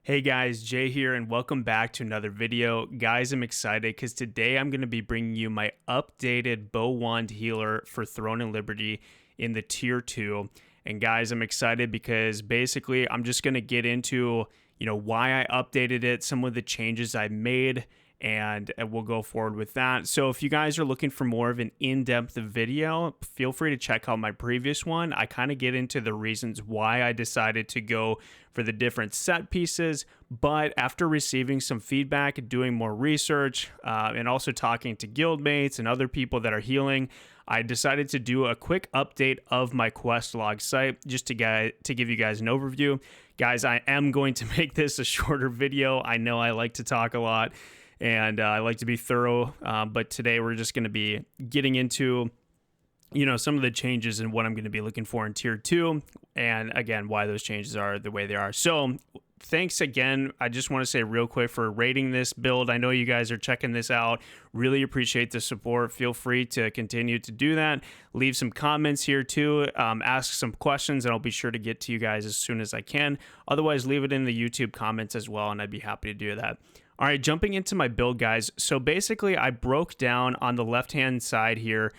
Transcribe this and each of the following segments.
Hey guys, Jay here, and welcome back to another video. Guys, I'm excited because today I'm going to be bringing you my updated bow wand healer for Throne and Liberty in the tier 2. And guys, I'm excited because basically I'm just going to get into, why I updated it, some of the changes I made, and we'll go forward with that. So if you guys are looking for more of an in-depth video, feel free to check out my previous one. I kind of get into the reasons why I decided to go for the different set pieces, but after receiving some feedback and doing more research and also talking to guildmates and other people that are healing, I decided to do a quick update of my quest log site just to give you guys an overview. Guys, I am going to make this a shorter video. I know I like to talk a lot and I like to be thorough, but today we're just going to be getting into some of the changes and what I'm going to be looking for in tier 2, and again, why those changes are the way they are. So thanks again. I just want to say real quick for rating this build. I know you guys are checking this out. Really appreciate the support. Feel free to continue to do that. Leave some comments here too. Ask some questions and I'll be sure to get to you guys as soon as I can. Otherwise, leave it in the YouTube comments as well and I'd be happy to do that. All right, jumping into my build, guys. So basically, I broke down on the left-hand side here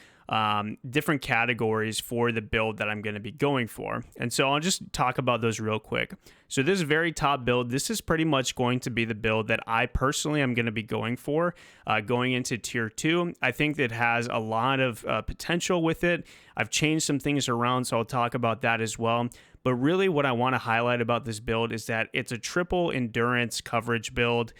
different categories for the build that I'm going to be going for. And so I'll just talk about those real quick. So this very top build, this is pretty much going to be the build that I personally am going to be going for going into tier 2. I think that has a lot of potential with it. I've changed some things around, so I'll talk about that as well. But really what I want to highlight about this build is that it's a triple endurance coverage build.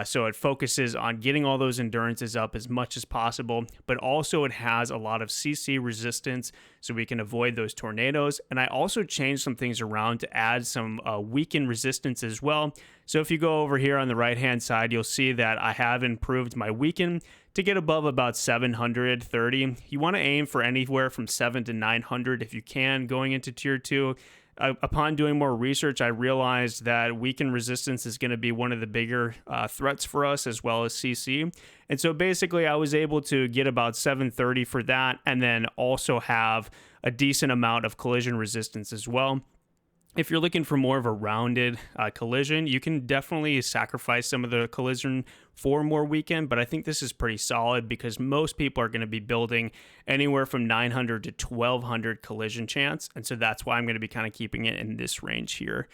So it focuses on getting all those endurances up as much as possible, but also it has a lot of CC resistance so we can avoid those tornadoes. And I also changed some things around to add some weaken resistance as well. So if you go over here on the right hand side, you'll see that I have improved my weaken to get above about 730. You want to aim for anywhere from 700 to 900 if you can going into tier 2. Upon doing more research, I realized that weaken resistance is going to be one of the bigger threats for us, as well as CC. And so basically, I was able to get about 730 for that, and then also have a decent amount of collision resistance as well. If you're looking for more of a rounded collision, you can definitely sacrifice some of the collision for more weaken, but I think this is pretty solid because most people are going to be building anywhere from 900 to 1200 collision chance, and so that's why I'm going to be kind of keeping it in this range here.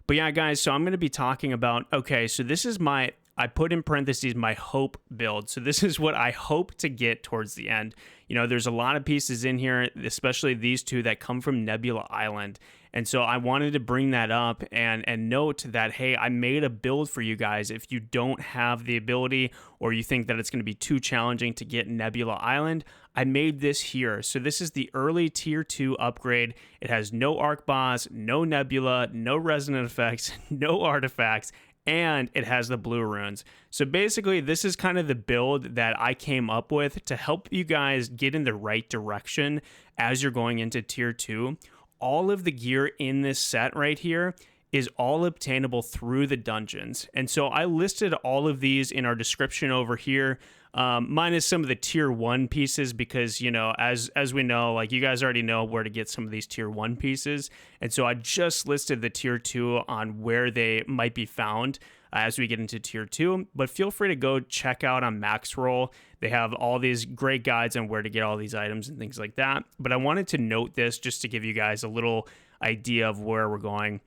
But yeah, guys, so I'm going to be talking about, okay, so this is I put in parentheses my hope build. So this is what I hope to get towards the end. There's a lot of pieces in here, especially these two that come from Nebula Island. And so I wanted to bring that up and note that, hey, I made a build for you guys. If you don't have the ability or you think that it's going to be too challenging to get Nebula Island, I made this here. So this is the early tier 2 upgrade. It has no arc boss, no nebula, no resonant effects, no artifacts, and it has the blue runes. So basically, this is kind of the build that I came up with to help you guys get in the right direction as you're going into tier 2. All of the gear in this set right here is all obtainable through the dungeons. And so I listed all of these in our description over here, minus some of the tier 1 pieces because, as we know, like you guys already know where to get some of these tier 1 pieces. And so I just listed the tier 2 on where they might be found as we get into tier 2. But feel free to go check out on Maxroll. They have all these great guides on where to get all these items and things like that. But I wanted to note this just to give you guys a little idea of where we're going.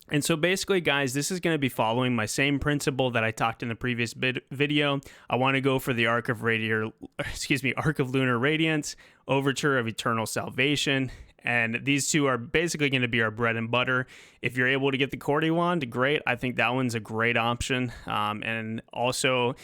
And so basically, guys, this is going to be following my same principle that I talked in the previous video. I want to go for the Arc of Lunar Radiance, Overture of Eternal Salvation, and these two are basically going to be our bread and butter. If you're able to get the Cordy Wand, great. I think that one's a great option. And also,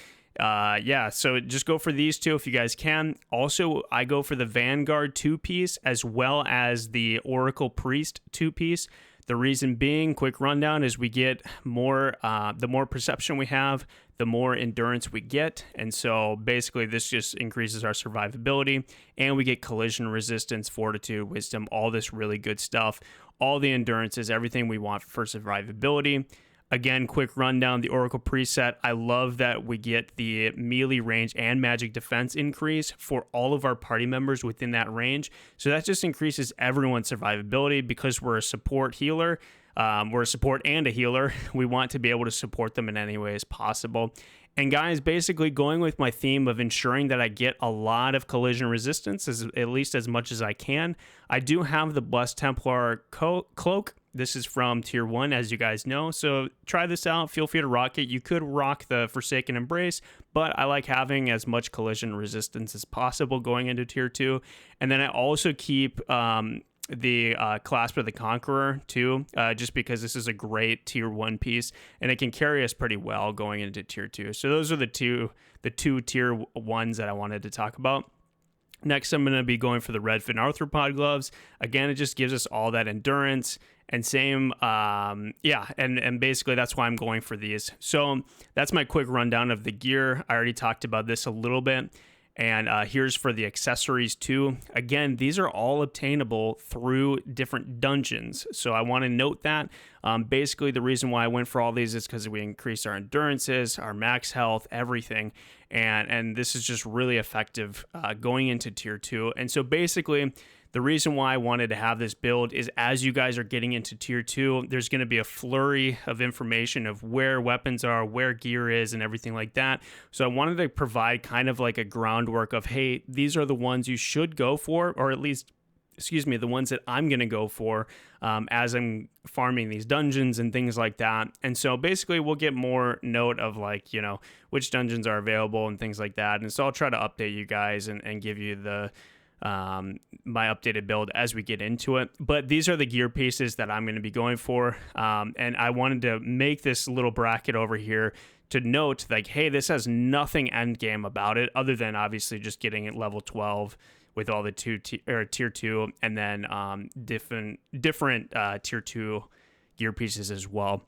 so just go for these two if you guys can. Also, I go for the Vanguard 2-piece as well as the Oracle Priest 2-piece. The reason being, quick rundown, is we get more, the more perception we have, the more endurance we get. And so basically this just increases our survivability and we get collision resistance, fortitude, wisdom, all this really good stuff. All the endurances, everything we want for survivability. Again, quick rundown, the Oracle preset. I love that we get the melee range and magic defense increase for all of our party members within that range. So that just increases everyone's survivability because we're a support healer. we're a support and a healer. We want to be able to support them in any way as possible. And guys, basically going with my theme of ensuring that I get a lot of collision resistance, at least as much as I can. I do have the Blessed Templar cloak. This is from tier 1, as you guys know. So try this out. Feel free to rock it. You could rock the Forsaken Embrace, but I like having as much collision resistance as possible going into tier 2. And then I also keep the Clasp of the Conqueror too, just because this is a great tier 1 piece and it can carry us pretty well going into tier 2. So those are the two tier 1s that I wanted to talk about. Next, I'm going to be going for the Redfin Arthropod gloves. Again, it just gives us all that endurance and same, and basically that's why I'm going for these. So that's my quick rundown of the gear. I already talked about this a little bit. And here's for the accessories too. Again, these are all obtainable through different dungeons. So I want to note that. Basically, the reason why I went for all these is because we increase our endurances, our max health, everything. And this is just really effective going into tier 2. And so basically, the reason why I wanted to have this build is as you guys are getting into tier 2, there's going to be a flurry of information of where weapons are, where gear is, and everything like that. So I wanted to provide kind of like a groundwork of, hey, these are the ones you should go for, or at least, the ones that I'm going to go for as I'm farming these dungeons and things like that. And so basically we'll get more note of like, which dungeons are available and things like that. And so I'll try to update you guys and give you the my updated build as we get into it. But these are the gear pieces that I'm going to be going for. And I wanted to make this little bracket over here to note like, hey, this has nothing endgame about it other than obviously just getting it level 12 with all the tier 2 and then different tier 2 gear pieces as well.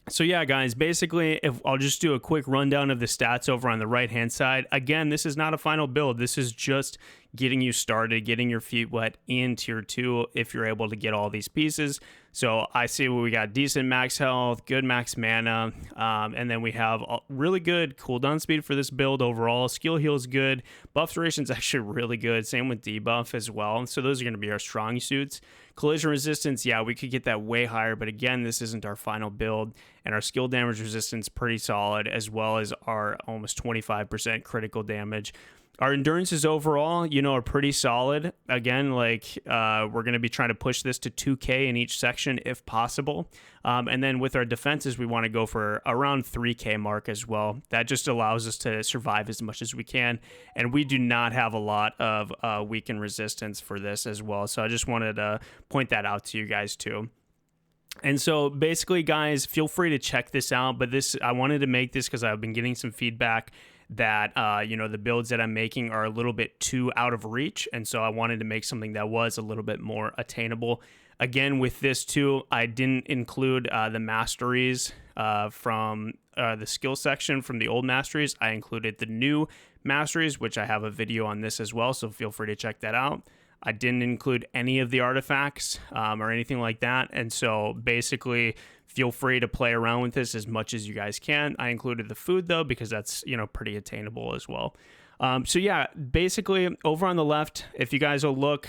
So yeah, guys, basically, if I'll just do a quick rundown of the stats over on the right-hand side. Again, this is not a final build. This is just getting you started, getting your feet wet in tier 2 if you're able to get all these pieces. So I see we got decent max health, good max mana, and then we have a really good cooldown speed for this build overall. Skill heal is good. Buff duration is actually really good. Same with debuff as well. So those are going to be our strong suits. Collision resistance, yeah, we could get that way higher, but again, this isn't our final build. And our skill damage resistance pretty solid, as well as our almost 25% critical damage. Our endurances overall, are pretty solid. Again, like we're going to be trying to push this to 2K in each section if possible. And then with our defenses, we want to go for around 3K mark as well. That just allows us to survive as much as we can. And we do not have a lot of weaken resistance for this as well. So I just wanted to point that out to you guys too. And so basically, guys, feel free to check this out. But I wanted to make this because I've been getting some feedback that, the builds that I'm making are a little bit too out of reach. And so I wanted to make something that was a little bit more attainable. Again, with this too, I didn't include the masteries from the skill section from the old masteries. I included the new masteries, which I have a video on this as well. So feel free to check that out. I didn't include any of the artifacts or anything like that. And so basically, feel free to play around with this as much as you guys can. I included the food though, because that's, pretty attainable as well. So yeah, basically over on the left, if you guys will look,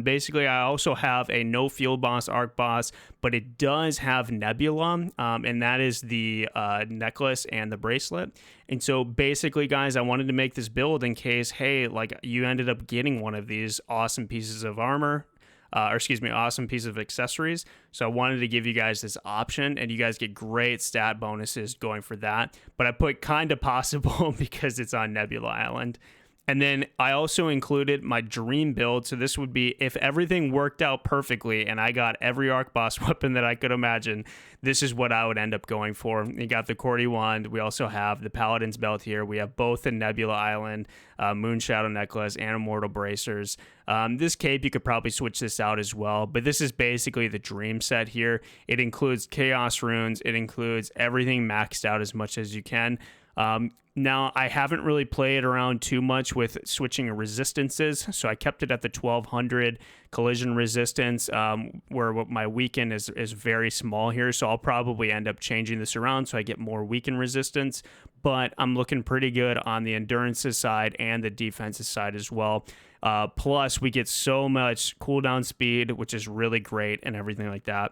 basically I also have a no field boss, arc boss, but it does have Nebula, and that is the necklace and the bracelet. And so basically, guys, I wanted to make this build in case, hey, like you ended up getting one of these awesome pieces of armor, awesome piece of accessories. So I wanted to give you guys this option, and you guys get great stat bonuses going for that. But I put kind of possible because it's on Nebula Island. And then I also included my dream build. So this would be if everything worked out perfectly and I got every arc boss weapon that I could imagine, this is what I would end up going for. You got the Cordy Wand. We also have the Paladin's Belt here. We have both the Nebula Island, Moon Shadow Necklace, and Immortal Bracers. This cape, you could probably switch this out as well. But this is basically the dream set here. It includes Chaos Runes. It includes everything maxed out as much as you can. Now, I haven't really played around too much with switching resistances, so I kept it at the 1200 collision resistance, where my weaken is very small here, so I'll probably end up changing this around so I get more weaken resistance, but I'm looking pretty good on the endurances side and the defenses side as well. Plus, we get so much cooldown speed, which is really great and everything like that.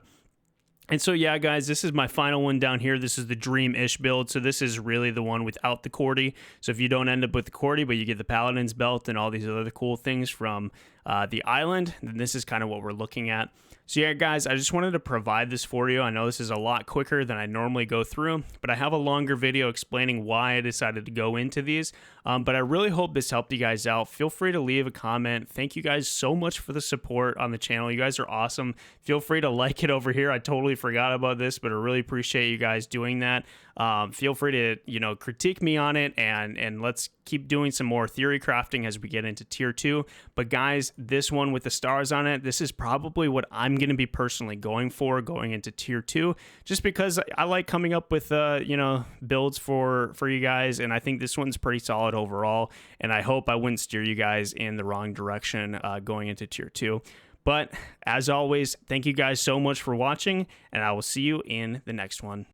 And so, yeah, guys, this is my final one down here. This is the Dream-ish build. So this is really the one without the Cordy. So if you don't end up with the Cordy, but you get the Paladin's Belt and all these other cool things from the island, then this is kind of what we're looking at. So yeah, guys, I just wanted to provide this for you. I know this is a lot quicker than I normally go through, but I have a longer video explaining why I decided to go into these. But I really hope this helped you guys out. Feel free to leave a comment. Thank you guys so much for the support on the channel. You guys are awesome. Feel free to like it over here. I totally forgot about this, but I really appreciate you guys doing that. Feel free to, critique me on it, and let's keep doing some more theory crafting as we get into tier 2. But guys, this one with the stars on it, this is probably what I'm going to be personally going for going into tier 2, just because I like coming up with, builds for you guys. And I think this one's pretty solid overall. And I hope I wouldn't steer you guys in the wrong direction going into tier 2. But as always, thank you guys so much for watching, and I will see you in the next one.